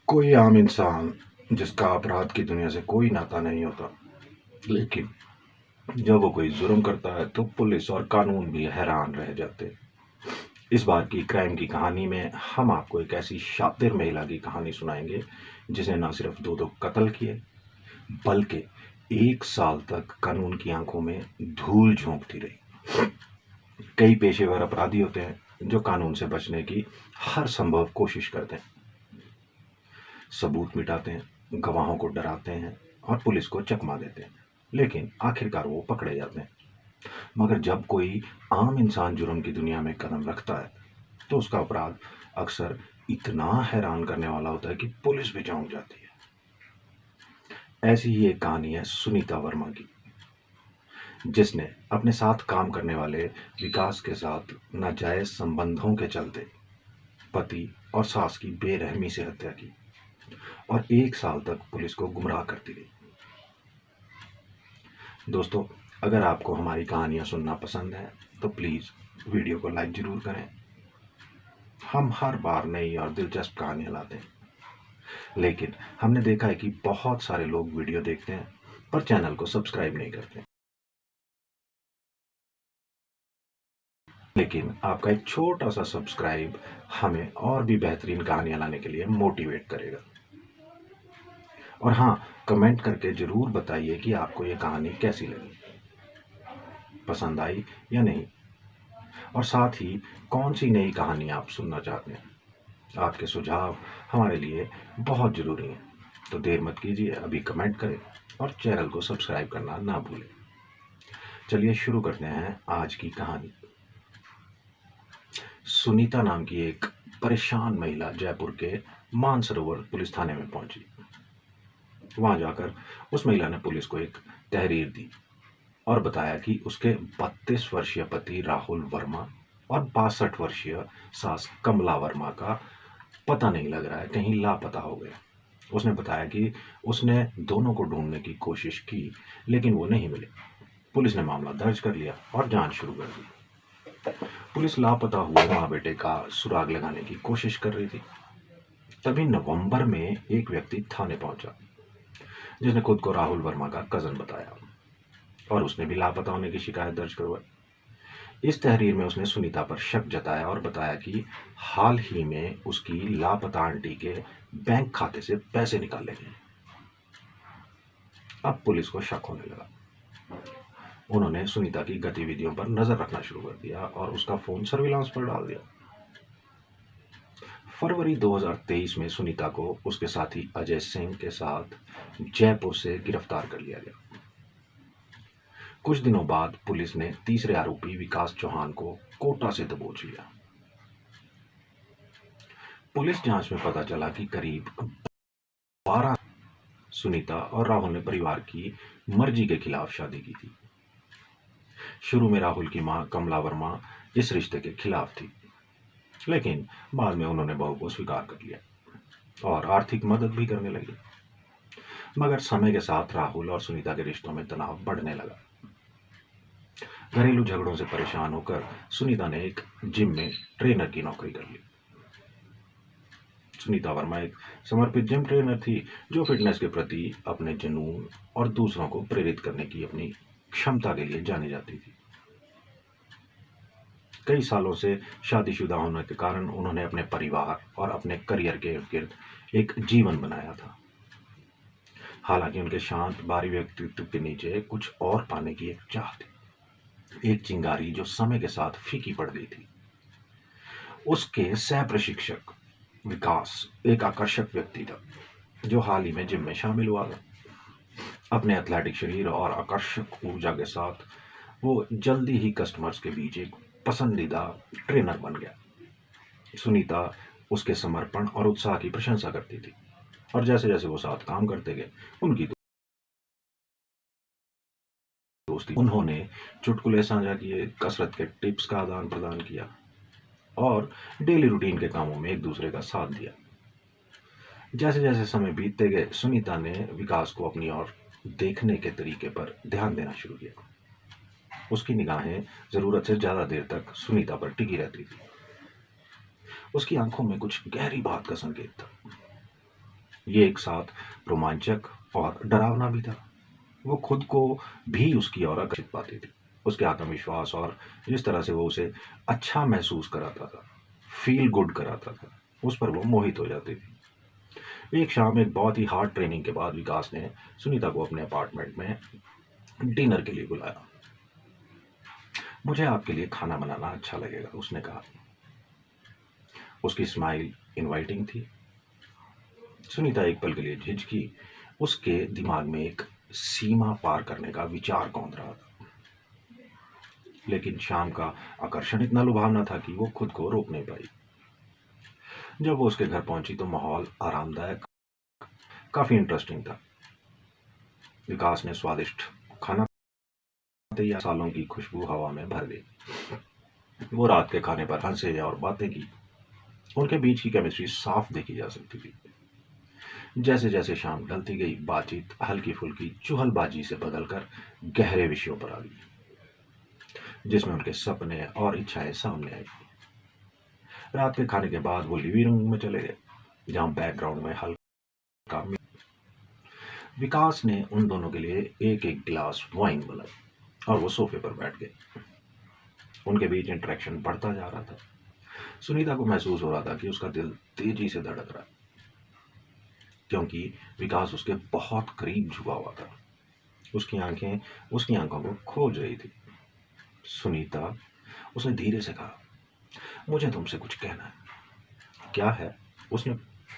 कोई आम इंसान जिसका अपराध की दुनिया से कोई नाता नहीं होता, लेकिन जब वो कोई जुर्म करता है तो पुलिस और कानून भी हैरान रह जाते हैं। इस बार की क्राइम की कहानी में हम आपको एक ऐसी शातिर महिला की कहानी सुनाएंगे जिसने न सिर्फ दो दो कत्ल किए, बल्कि 1 साल तक कानून की आंखों में धूल झोंकती रही। कई पेशेवर अपराधी होते हैं जो कानून से बचने की हर संभव कोशिश करते हैं, सबूत मिटाते हैं, गवाहों को डराते हैं और पुलिस को चकमा देते हैं, लेकिन आखिरकार वो पकड़े जाते हैं। मगर जब कोई आम इंसान जुर्म की दुनिया में कदम रखता है तो उसका अपराध अक्सर इतना हैरान करने वाला होता है कि पुलिस भी चौंक जाती है। ऐसी ही एक कहानी है सुनीता वर्मा की, जिसने अपने साथ काम करने वाले विकास के साथ नाजायज संबंधों के चलते पति और सास की बेरहमी से हत्या की और 1 साल तक पुलिस को गुमराह करती रही। दोस्तों, अगर आपको हमारी कहानियाँ सुनना पसंद है तो प्लीज़ वीडियो को लाइक ज़रूर करें। हम हर बार नई और दिलचस्प कहानियाँ लाते हैं, लेकिन हमने देखा है कि बहुत सारे लोग वीडियो देखते हैं पर चैनल को सब्सक्राइब नहीं करते। लेकिन आपका एक छोटा सा सब्सक्राइब हमें और भी बेहतरीन कहानियाँ लाने के लिए मोटिवेट करेगा। और हाँ, कमेंट करके ज़रूर बताइए कि आपको ये कहानी कैसी लगी, पसंद आई या नहीं, और साथ ही कौन सी नई कहानी आप सुनना चाहते हैं। आपके सुझाव हमारे लिए बहुत ज़रूरी हैं, तो देर मत कीजिए, अभी कमेंट करें और चैनल को सब्सक्राइब करना ना भूलें। चलिए शुरू करते हैं आज की कहानी। सुनीता नाम की एक परेशान महिला जयपुर के मानसरोवर पुलिस थाने में पहुंची। वहां जाकर उस महिला ने पुलिस को एक तहरीर दी और बताया कि उसके 32 वर्षीय पति राहुल वर्मा और 62 वर्षीय सास कमला वर्मा का पता नहीं लग रहा है, कहीं लापता हो गए। उसने बताया कि उसने दोनों को ढूंढने की कोशिश की, लेकिन वो नहीं मिले। पुलिस ने मामला दर्ज कर लिया और जांच शुरू कर दी। पुलिस लापता हुए माँ बेटे का सुराग लगाने की कोशिश कर रही थी। तभी नवंबर में एक व्यक्ति थाने पहुंचा जिसने खुद को राहुल वर्मा का कजन बताया और उसने भी लापता होने की शिकायत दर्ज करवाई। इस तहरीर में उसने सुनीता पर शक जताया और बताया कि हाल ही में उसकी लापता आंटी के बैंक खाते से पैसे निकाले गए। अब पुलिस को शक होने लगा। उन्होंने सुनीता की गतिविधियों पर नजर रखना शुरू कर दिया और उसका फोन सर्विलांस पर डाल दिया। फरवरी 2023 में सुनीता को उसके साथी अजय सिंह के साथ जयपुर से गिरफ्तार कर लिया गया। कुछ दिनों बाद पुलिस ने तीसरे आरोपी विकास चौहान को कोटा से दबोच लिया। पुलिस जांच में पता चला कि करीब 12 सुनीता और राहुल ने परिवार की मर्जी के खिलाफ शादी की थी। शुरू में राहुल की मां कमला वर्मा इस रिश्ते के खिलाफ थी, लेकिन बाद में उन्होंने बहू को स्वीकार कर लिया और आर्थिक मदद भी करने लगी। मगर समय के साथ राहुल और सुनीता के रिश्तों में तनाव बढ़ने लगा। घरेलू झगड़ों से परेशान होकर सुनीता ने एक जिम में ट्रेनर की नौकरी कर ली। सुनीता वर्मा एक समर्पित जिम ट्रेनर थी जो फिटनेस के प्रति अपने जुनून और दूसरों को प्रेरित करने की अपनी क्षमता के लिए जानी जाती थी। कई सालों से शादीशुदा होने के कारण उन्होंने अपने परिवार और अपने करियर के इर्द गिर्द एक जीवन बनाया था। हालांकि उनके शांत बाहरी व्यक्तित्व के नीचे कुछ और पाने की एक चाह थी, एक चिंगारी जो समय के साथ फीकी पड़ गई थी। उसके सह प्रशिक्षक विकास एक आकर्षक व्यक्ति था जो हाल ही में जिम में शामिल हुआ था। अपने एथलेटिक शरीर और आकर्षक ऊर्जा के साथ वो जल्दी ही कस्टमर्स के बीच एक पसंदीदा ट्रेनर बन गया। सुनीता उसके समर्पण और उत्साह की प्रशंसा करती थी और जैसे जैसे वो साथ काम करते गए उनकी दोस्ती। उन्होंने चुटकुले साझा किए, कसरत के टिप्स का आदान प्रदान किया और डेली रूटीन के कामों में एक दूसरे का साथ दिया। जैसे जैसे समय बीतते गए सुनीता ने विकास को अपनी ओर देखने के तरीके पर ध्यान देना शुरू किया। उसकी निगाहें जरूरत से ज्यादा देर तक सुनीता पर टिकी रहती थी। उसकी आंखों में कुछ गहरी बात का संकेत था। ये एक साथ रोमांचक और डरावना भी था। वो खुद को भी उसकी ओर आकर्षित पाती थी। उसके आत्मविश्वास और जिस तरह से वो उसे अच्छा महसूस कराता था, फ़ील गुड कराता था, उस पर वो मोहित हो जाती थी। एक शाम एक बहुत ही हार्ड ट्रेनिंग के बाद विकास ने सुनीता को अपने अपार्टमेंट में डिनर के लिए बुलाया। मुझे आपके लिए खाना बनाना अच्छा लगेगा, उसने कहा। उसकी स्माइल इनवाइटिंग थी। सुनीता एक पल के लिए झिझकी। उसके दिमाग में एक सीमा पार करने का विचार कौंध रहा था, लेकिन शाम का आकर्षण इतना लुभावना था कि वो खुद को रोक नहीं पाई। जब वो उसके घर पहुंची तो माहौल आरामदायक, काफी इंटरेस्टिंग था। विकास ने स्वादिष्ट खाना तैयार, सालों की खुशबू हवा में भर गई। वो रात के खाने पर हंसे और बातें की। उनके बीच की केमिस्ट्री साफ देखी जा सकती थी। जैसे जैसे शाम ढलती गई, बातचीत हल्की फुल्की चुहलबाजी से बदलकर गहरे विषयों पर आ गई, जिसमें उनके सपने और इच्छाएं सामने आई। रात के खाने के बाद वो लिविंग रूम में चले गए, जहां बैकग्राउंड में हल्का विकास ने उन दोनों के लिए एक एक गिलास वाइन बनाई और वो सोफे पर बैठ गए। उनके बीच इंटरेक्शन बढ़ता जा रहा था। सुनीता को महसूस हो रहा था कि उसका दिल तेजी से धड़क रहा है, क्योंकि विकास उसके बहुत करीब झुका हुआ था। उसकी आंखें उसकी आंखों को खोज रही थी। सुनीता, उसने धीरे से कहा, मुझे तुमसे कुछ कहना है। क्या है? उसने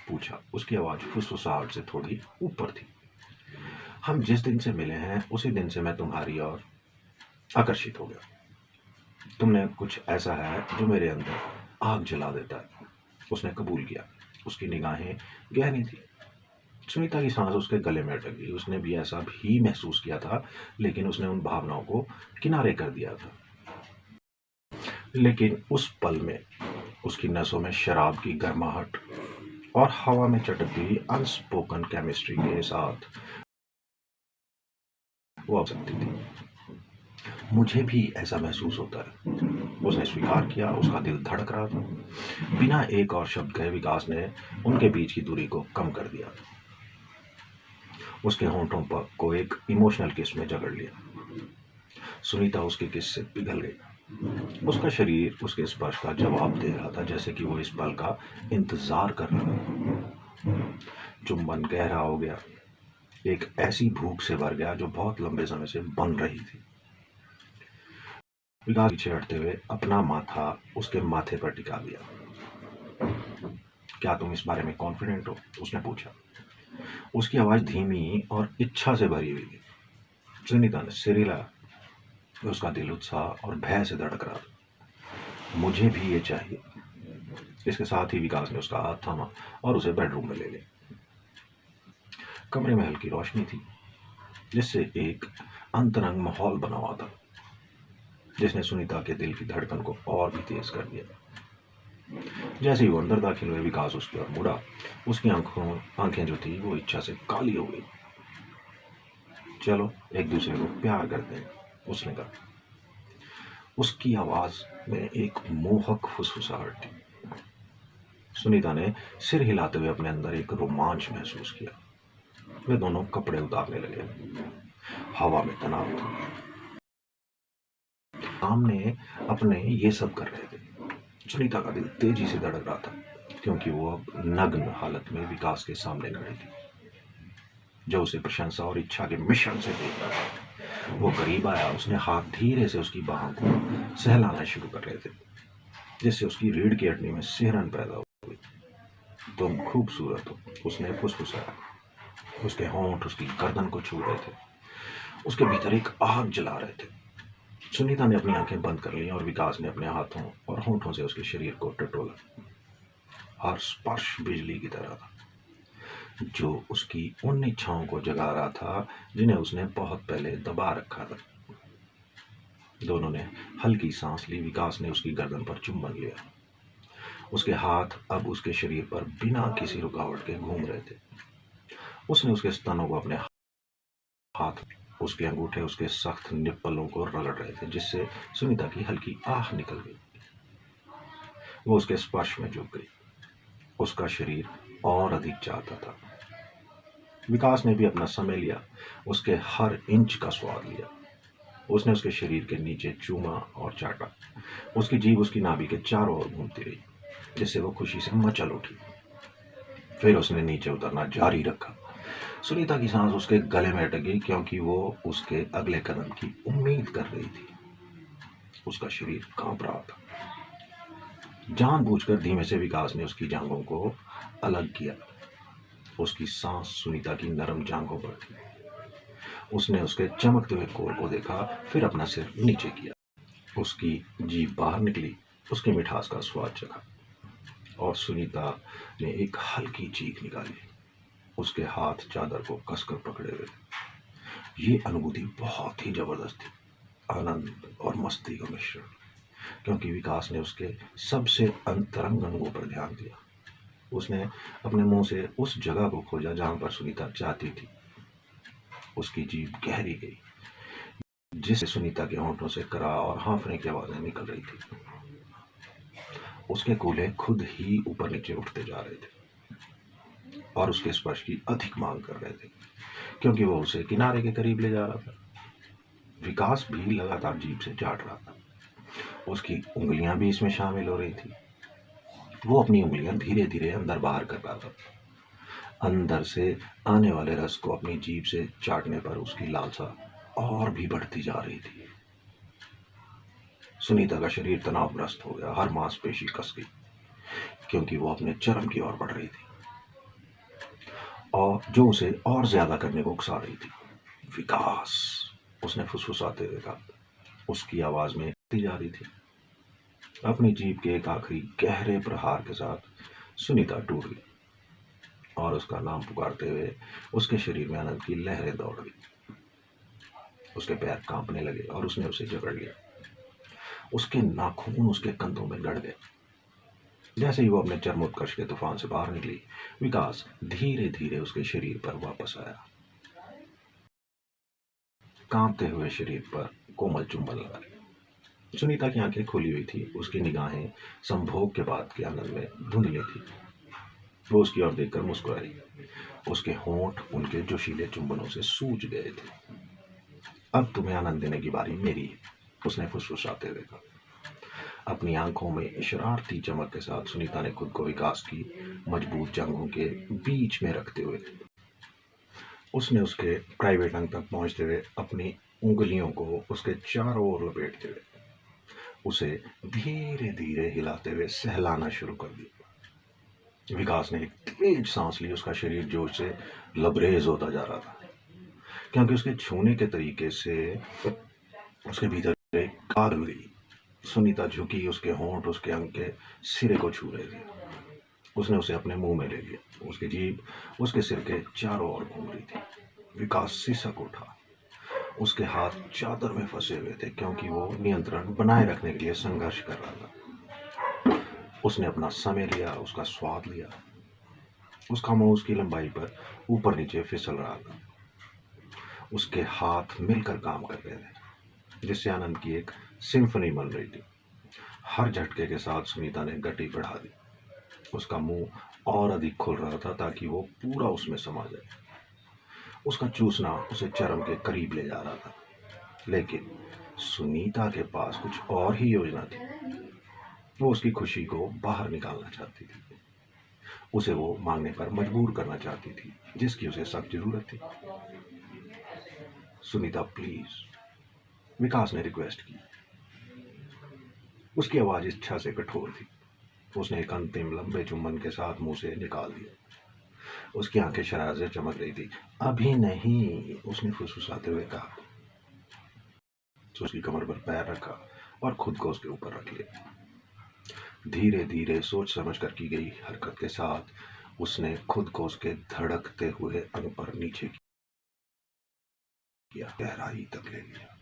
पूछा। उसकी आवाज फुसफुसाहट से थोड़ी ऊपर थी। हम जिस दिन से मिले हैं उसी दिन से मैं तुम्हारी ओर आकर्षित हो गया। तुमने कुछ ऐसा है जो मेरे अंदर आग जला देता है। उसने कबूल किया। उसकी निगाहें गहरी थी। सुनीता की सांस उसके गले में अटक गई। उसने भी ऐसा भी महसूस किया था, लेकिन उसने उन भावनाओं को किनारे कर दिया था। लेकिन उस पल में उसकी नसों में शराब की गर्माहट और हवा में चटकती हुई अनस्पोकन केमिस्ट्री के साथ वो आ सकती थी। मुझे भी ऐसा महसूस होता है, उसने स्वीकार किया। उसका दिल धड़क रहा था। बिना एक और शब्द कहे विकास ने उनके बीच की दूरी को कम कर दिया। उसके होंठों पर को एक इमोशनल किस में जकड़ लिया। सुनीता उसके किस से पिघल गई। उसका शरीर उसके स्पर्श का जवाब दे रहा था, जैसे कि वो इस पल का इंतजार कर रहा था। चुंबन गहरा हो गया, एक ऐसी भूख से भर गया जो बहुत लंबे समय से बन रही थी। विकास पीछे हटते हुए अपना माथा उसके माथे पर टिका दिया। क्या तुम इस बारे में कॉन्फिडेंट हो? उसने पूछा। उसकी आवाज धीमी और इच्छा से भरी हुई थी। सुनीता ने सिर हिलाया। उसका दिल उत्साह और भय से धड़क रहा था। मुझे भी ये चाहिए। इसके साथ ही विकास ने उसका हाथ थामा और उसे बेडरूम में ले गए। कमरे में हल्की रोशनी थी, जिससे एक अंतरंग माहौल बना हुआ था, जिसने सुनीता के दिल की धड़कन को और भी तेज कर दिया। जैसे ही वो अंदर दाखिल हुए, विकास उसकी ओर मुड़ा। उसकी आंखें जो थी वो इच्छा से काली हो गई। चलो एक दूसरे को प्यार करते हैं, उसने कहा। उसकी आवाज में एक मोहक फुसफुसाहट थी। सुनीता ने सिर हिलाते हुए अपने अंदर एक रोमांच महसूस किया। वे दोनों कपड़े उतारने लगे। हवा में तनाव था। सामने अपने ये सब कर रहे थे। सुनीता का दिल तेजी से धड़क रहा था, क्योंकि वो अब नग्न हालत में विकास के सामने खड़ी थी, जो उसे प्रशंसा और इच्छा के मिश्रण से देख रहा था। वो करीब आया। उसने हाथ धीरे से उसकी बाहों को सहलाना शुरू कर रहे थे, जिससे उसकी रीढ़ की हड्डी में सिहरन पैदा हुई। तुम खूबसूरत हो, उसने फुसफुसाया। उसके होंठ उसकी गर्दन को छू रहे थे, उसके भीतर एक आग जला रहे थे। सुनीता ने अपनी आंखें बंद कर ली और विकास ने अपने हाथों और होंठों से उसके शरीर को टटोला। हर स्पर्श बिजली की तरह था, जो उसकी उन इच्छाओं को जगा रहा था जिन्हें उसने बहुत पहले दबा रखा था। दोनों ने हल्की सांस ली। विकास ने उसकी गर्दन पर चुंबन लिया। उसके हाथ अब उसके शरीर पर बिना किसी रुकावट के घूम रहे थे। उसने उसके स्तनों को अपने हाथ, उसके अंगूठे उसके सख्त निप्पलों को रगड़ रहे थे, जिससे सुनीता की हल्की आह निकल गई। वो उसके स्पर्श में झुक गई। उसका शरीर और अधिक चाहता था। विकास ने भी अपना समय लिया, उसके हर इंच का स्वाद लिया। उसने उसके शरीर के नीचे चूमा और चाटा। उसकी जीभ उसकी नाभि के चारों ओर घूमती रही, जिससे वो खुशी से मचल उठी। फिर उसने नीचे उतरना जारी रखा। सुनीता की सांस उसके गले में अटक गई, क्योंकि वो उसके अगले कदम की उम्मीद कर रही थी। उसका शरीर कांप रहा था। जानबूझकर धीमे से विकास ने उसकी जांघों को अलग किया। उसकी सांस सुनीता की नरम जांघों पर थी। उसने उसके चमकते हुए कोर को देखा, फिर अपना सिर नीचे किया। उसकी जीभ बाहर निकली, उसकी मिठास का स्वाद चखा, और सुनीता ने एक हल्की चीख निकाली। उसके हाथ चादर को कसकर पकड़े हुए। ये अनुभूति बहुत ही जबरदस्त थी, आनंद और मस्ती का मिश्रण, क्योंकि विकास ने उसके सबसे अंतरंग अंगों पर ध्यान दिया। उसने अपने मुंह से उस जगह को खोजा जहां पर सुनीता चाहती थी। उसकी जीभ गहरी गई, जिससे सुनीता के होंठों से करा और हाँफने की आवाजें निकल रही थी। उसके कूल्हे खुद ही ऊपर नीचे उठते जा रहे थे और उसके स्पर्श की अधिक मांग कर रहे थे, क्योंकि वो उसे किनारे के करीब ले जा रहा था। विकास भी लगातार जीभ से चाट रहा था। उसकी उंगलियां भी इसमें शामिल हो रही थी। वो अपनी उंगलियां धीरे धीरे अंदर बाहर कर रहा था। अंदर से आने वाले रस को अपनी जीभ से चाटने पर उसकी लालसा और भी बढ़ती जा रही थी। सुनीता का शरीर तनावग्रस्त हो गया, हर मांसपेशी कस गई, क्योंकि वो अपने चरम की ओर बढ़ रही थी, और जो उसे और ज्यादा करने को उकसा रही थी। विकास, उसने फुसफुसाते हुए कहा। उसकी आवाज में जा रही थी। अपनी जीभ के एक आखिरी गहरे प्रहार के साथ सुनीता टूट गई, और उसका नाम पुकारते हुए उसके शरीर में आनंद की लहरें दौड़ गई। उसके पैर कांपने लगे और उसने उसे जकड़ लिया। उसके नाखून उसके कंधों में गड़ गए। जैसे ही वो अपने चरमोत्कर्ष के तूफान से बाहर निकली, विकास धीरे धीरे उसके शरीर पर वापस आया। कांपते हुए शरीर पर कोमल चुंबन लगाए। सुनीता की आंखें खुली हुई थी, उसकी निगाहें संभोग के बाद के आनंद में धुंधली थी। वो उसकी ओर देखकर मुस्कुराई। उसके होंठ उनके जोशीले चुंबनों से सूज गए थे। अब तुम्हें आनंद देने की बारी मेरी है, उसने फुसफुसाते हुए कहा। अपनी आंखों में शरारती चमक के साथ सुनीता ने खुद को विकास की मजबूत जांघों के बीच में रखते हुए उसने उसके प्राइवेट अंग तक पहुंचते हुए अपनी उंगलियों को उसके चारों ओर लपेटते हुए उसे धीरे धीरे हिलाते हुए सहलाना शुरू कर दिया। विकास ने एक तेज सांस ली। उसका शरीर जोश से लबरेज होता जा रहा था, क्योंकि उसके छूने के तरीके से उसके भीतर एक आग गई। सुनीता झुकी, उसके होंठ उसके अंग के सिरे को छू रहे थे। उसने उसे अपने मुंह में ले लिया। उसकी जीभ उसके सिर के चारों ओर घूम रही थी। विकास सिसक उठा। उसके हाथ चादर में फंसे हुए थे, क्योंकि वो नियंत्रण बनाए रखने के लिए संघर्ष कर रहा था। उसने अपना समय लिया, उसका स्वाद लिया। उसका मुंह उसकी लंबाई पर ऊपर नीचे फिसल रहा था। उसके हाथ मिलकर काम कर रहे थे, जिससे आनंद की एक सिम्फनी बन रही थी। हर झटके के साथ सुनीता ने गति बढ़ा दी। उसका मुंह और अधिक खुल रहा था, ताकि वो पूरा उसमें समा जाए। उसका चूसना उसे चरम के करीब ले जा रहा था, लेकिन सुनीता के पास कुछ और ही योजना थी। वो उसकी खुशी को बाहर निकालना चाहती थी। उसे वो मांगने पर मजबूर करना चाहती थी, जिसकी उसे सख्त जरूरत थी। सुनीता प्लीज, विकास ने रिक्वेस्ट की। उसकी आवाज इच्छा से कठोर थी। उसने एक अंतिम लंबे चुंबन के साथ मुंह से निकाल दिया। उसकी आंखें शरारत से चमक रही थी। अभी नहीं, उसने फुसफुसाते हुए कहा। तो उसकी कमर पर पैर रखा और खुद को उसके ऊपर रख लिया। धीरे धीरे सोच समझ कर की गई हरकत के साथ उसने खुद को उसके धड़कते हुए अंग पर नीचे किया, गहराई तक ले लिया।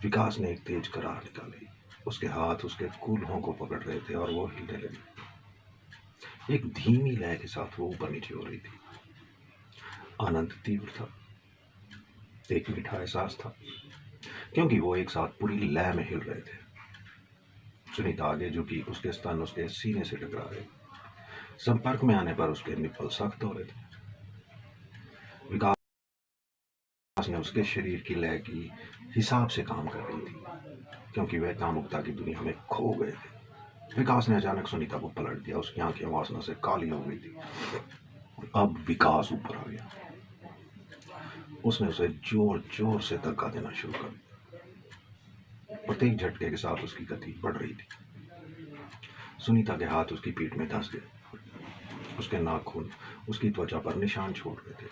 विकास ने एक तेज करार निकाली। उसके हाथ उसके कूल्हों को पकड़ रहे थे और वो हिलने लगी। एक धीमी लय के साथ वो ऊपर नीचे हो रही थी। आनंद तीव्र था, एक मीठा एहसास था, क्योंकि वो एक साथ पूरी लय में हिल रहे थे। सुनीता आगे झुकी, उसके स्तन उसके सीने से टकरा गए। संपर्क में आने पर उसके निप्पल सख्त हो रहे थे। विकास ने उसके शरीर की लय की हिसाब से काम कर रही थी, क्योंकि वह कामुकता की दुनिया में खो गए थे। विकास ने अचानक सुनीता को पलट दिया। उसकी आंखें वासना से काली हो गई थी। अब विकास ऊपर आ गया। उसने उसे जोर जोर से धक्का देना शुरू कर दिया। प्रत्येक झटके के साथ उसकी गति बढ़ रही थी। सुनीता के हाथ उसकी पीठ में धंस गए। उसके नाखून उसकी त्वचा पर निशान छोड़ रहे थे,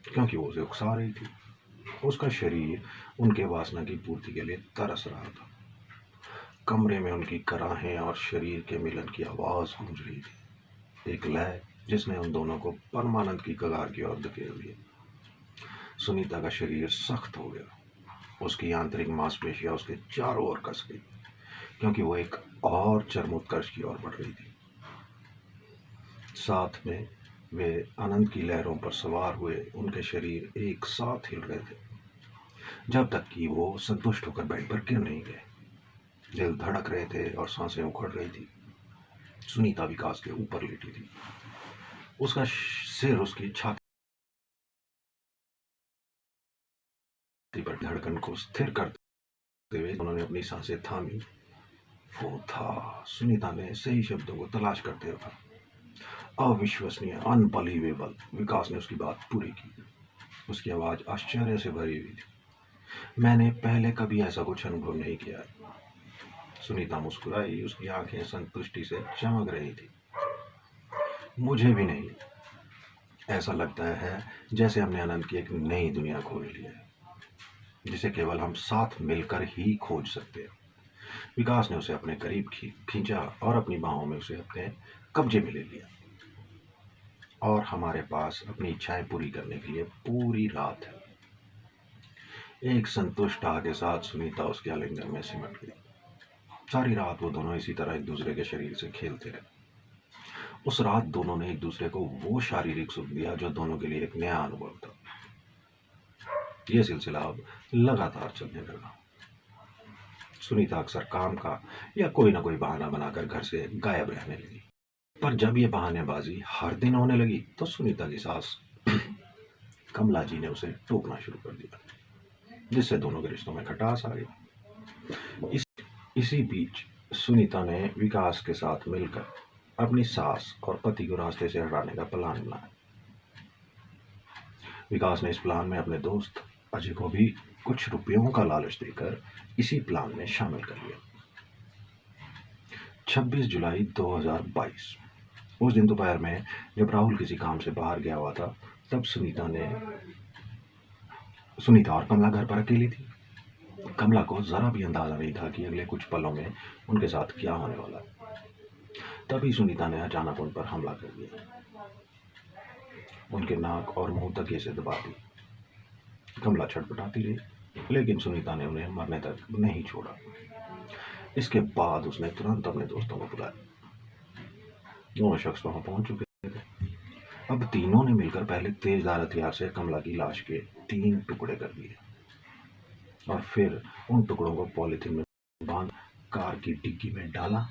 क्योंकि वो उसे उकसा रही थी। उसका शरीर उनके वासना की पूर्ति के लिए तरस रहा था। कमरे में उनकी कराहें और शरीर के मिलन की आवाज गूंज रही थी, एक लय जिसने उन दोनों को परमानंद की कगार की ओर धकेल दिया। सुनीता का शरीर सख्त हो गया। उसकी आंतरिक मांसपेशियां उसके चारों ओर कस गई, क्योंकि वो एक और चरमोत्कर्ष की ओर बढ़ रही थी। साथ में वे आनंद की लहरों पर सवार हुए। उनके शरीर एक साथ हिल रहे थे, जब तक कि वो संतुष्ट होकर बेड पर गिर नहीं गए। दिल धड़क रहे थे और सांसें उखड़ रही थी। सुनीता विकास के ऊपर लेटी थी। उसका सिर उसकी छाती पर धड़कन को स्थिर करते हुए उन्होंने अपनी सांसें थामी। वो था, सुनीता ने सही शब्दों को तलाश करते हुए कहा, अविश्वसनीय, अनबिलीवेबल। विकास ने उसकी बात पूरी की। उसकी आवाज आश्चर्य से भरी हुई थी। मैंने पहले कभी ऐसा कुछ अनुभव नहीं किया है। सुनीता मुस्कुराई। उसकी आंखें संतुष्टि से चमक रही थी। मुझे भी नहीं। ऐसा लगता है जैसे हमने आनंद की एक नई दुनिया खोज ली है, जिसे केवल हम साथ मिलकर ही खोज सकते हैं। विकास ने उसे अपने करीब खींचा और अपनी बाहों में उसे अपने कब्जे में ले लिया। और हमारे पास अपनी इच्छाएं पूरी करने के लिए पूरी रात है। एक संतुष्ट आह के साथ सुनीता उसके आलिंगन में सिमट गई। सारी रात वो दोनों इसी तरह एक दूसरे के शरीर से खेलते रहे। उस रात दोनों ने एक दूसरे को वो शारीरिक सुख दिया जो दोनों के लिए एक नया अनुभव था। ये सिलसिला अब लगातार चलने लगा। सुनीता अक्सर काम का या कोई ना कोई बहाना बनाकर घर से गायब रहने लगी। पर जब ये बहानेबाजी हर दिन होने लगी तो सुनीता की सास कमला जी ने उसे टोकना शुरू कर दिया, जिससे दोनों के रिश्तों में खटास आ गई। इसी बीच सुनीता ने विकास के साथ मिलकर अपनी सास और पति को रास्ते से हटाने का प्लान बनाया। विकास ने इस प्लान में अपने दोस्त अजय को भी कुछ रुपयों का लालच देकर इसी प्लान में शामिल कर लिया। 26 जुलाई 2022 उस दिन दोपहर में जब राहुल किसी काम से बाहर गया हुआ था, तब सुनीता और कमला घर पर अकेली थी। कमला को जरा भी अंदाजा नहीं था कि अगले कुछ पलों में उनके साथ क्या होने वाला है। तभी सुनीता ने अचानक उन पर हमला कर दिया। उनके नाक और मुंह तकिए से दबा दी। कमला छटपटाती रही, लेकिन सुनीता ने उन्हें मरने तक नहीं छोड़ा। इसके बाद उसने तुरंत अपने दोस्तों को बुलाया। दोनों शख्स वहां पहुंच चुके थे। अब तीनों ने मिलकर पहले तेजधार हथियार से कमला की लाश के 3 टुकड़े कर दिए और फिर उन टुकड़ों को पॉलिथीन में बांध कार की डिग्गी में डाला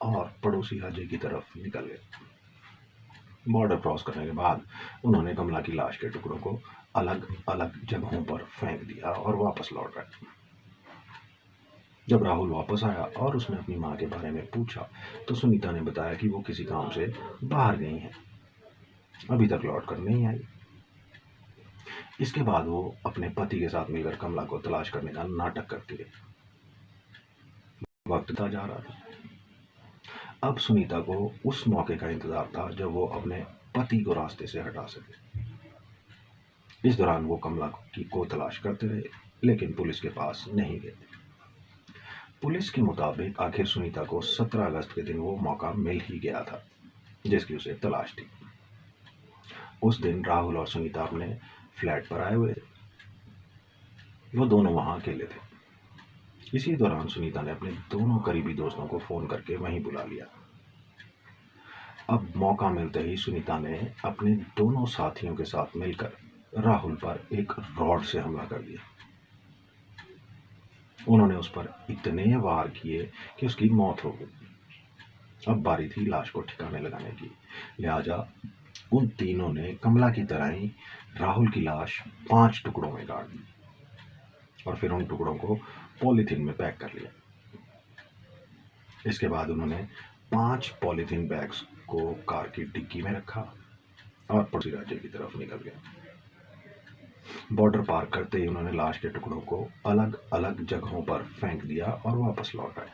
और पड़ोसी अजय की तरफ निकल गए। बॉर्डर क्रॉस करने के बाद उन्होंने कमला की लाश के टुकड़ों को अलग अलग जगहों पर फेंक दिया और वापस लौट गए। जब राहुल वापस आया और उसने अपनी माँ के बारे में पूछा तो सुनीता ने बताया कि वो किसी काम से बाहर गई हैं, अभी तक लौट कर नहीं आई। इसके बाद वो अपने पति के साथ मिलकर कमला को तलाश करने का नाटक करती रही। वक्त था जा रहा था। अब सुनीता को उस मौके का इंतजार था जब वो अपने पति को रास्ते से हटा सके। इस दौरान वो कमला को तलाश करते रहे, लेकिन पुलिस के पास नहीं गए। पुलिस के मुताबिक आखिर सुनीता को 17 अगस्त के दिन वो मौका मिल ही गया था जिसकी उसे तलाश थी। उस दिन राहुल और सुनीता अपने फ्लैट पर आए हुए थे। वो दोनों वहां अकेले थे। इसी दौरान सुनीता ने अपने दोनों करीबी दोस्तों को फोन करके वहीं बुला लिया। अब मौका मिलते ही सुनीता ने अपने दोनों साथियों के साथ मिलकर राहुल पर एक रॉड से हमला कर दिया। उन्होंने उस पर इतने वार किए कि उसकी मौत हो गई। अब बारी थी लाश को ठिकाने लगाने की, लिहाजा उन तीनों ने कमला की तरह ही राहुल की लाश 5 टुकड़ों में काट दी और फिर उन टुकड़ों को पॉलीथीन में पैक कर लिया। इसके बाद उन्होंने 5 पॉलीथीन बैग्स को कार की डिक्की में रखा और पड़ोसी राज्य की तरफ निकल गए। बॉर्डर पार करते ही उन्होंने लाश के टुकड़ों को अलग अलग जगहों पर फेंक दिया और वापस लौट आए।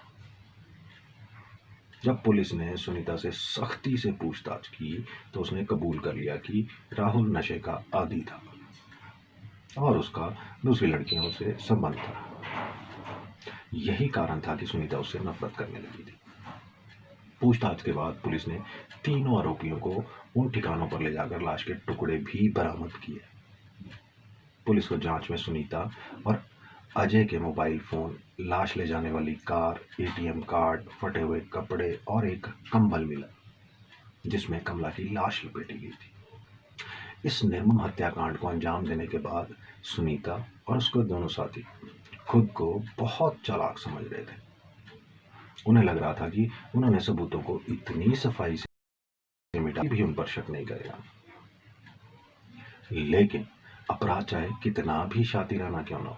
जब पुलिस ने सुनीता से सख्ती से पूछताछ की तो उसने कबूल कर लिया कि राहुल नशे का आदी था और उसका दूसरी लड़कियों से संबंध था। यही कारण था कि सुनीता उससे नफरत करने लगी थी। पूछताछ के बाद पुलिस ने तीनों आरोपियों को उन ठिकानों पर ले जाकर लाश के टुकड़े भी बरामद किए। पुलिस को जांच में सुनीता और अजय के मोबाइल फोन, लाश ले जाने वाली कार, एटीएम कार्ड, फटे हुए कपड़े और एक कंबल मिला जिसमें कमला की लाश लपेटी गई थी। इस निर्मम हत्याकांड को अंजाम देने के बाद सुनीता और उसके दोनों साथी खुद को बहुत चालाक समझ रहे थे। उन्हें लग रहा था कि उन्होंने सबूतों को इतनी सफाई से मिटा भी उन पर शक नहीं करेगा। लेकिन अपराध चाहे कितना भी शातिराना क्यों न हो,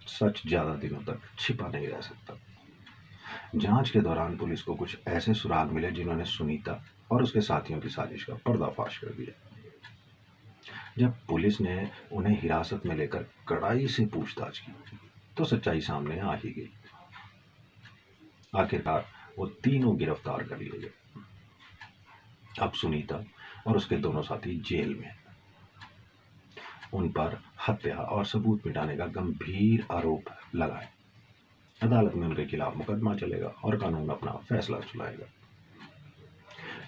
सच ज्यादा दिनों तक छिपा नहीं रह सकता। जांच के दौरान पुलिस को कुछ ऐसे सुराग मिले जिन्होंने सुनीता और उसके साथियों की साजिश का पर्दाफाश कर दिया। जब पुलिस ने उन्हें हिरासत में लेकर कड़ाई से पूछताछ की तो सच्चाई सामने आ ही गई। आखिरकार वो तीनों गिरफ्तार कर लिए गए। अब सुनीता और उसके दोनों साथी जेल में। उन पर हत्या और सबूत मिटाने का गंभीर आरोप लगा है। अदालत में उनके खिलाफ मुकदमा चलेगा और कानून अपना फैसला सुनाएगा।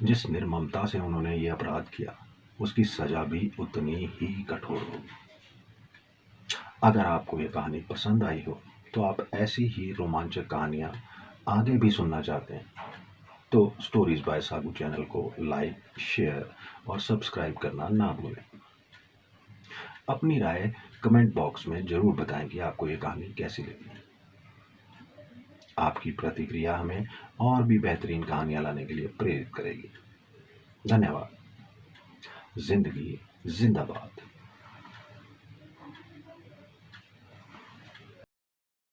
जिस निर्ममता से उन्होंने ये अपराध किया उसकी सजा भी उतनी ही कठोर होगी। अगर आपको ये कहानी पसंद आई हो तो आप ऐसी ही रोमांचक कहानियां आगे भी सुनना चाहते हैं तो स्टोरीज बाय सागू चैनल को लाइक, शेयर और सब्सक्राइब करना ना भूलें। अपनी राय कमेंट बॉक्स में जरूर बताएं कि आपको ये कहानी कैसी लगी। आपकी प्रतिक्रिया हमें और भी बेहतरीन कहानियां लाने के लिए प्रेरित करेगी। धन्यवाद। जिंदगी जिंदाबाद।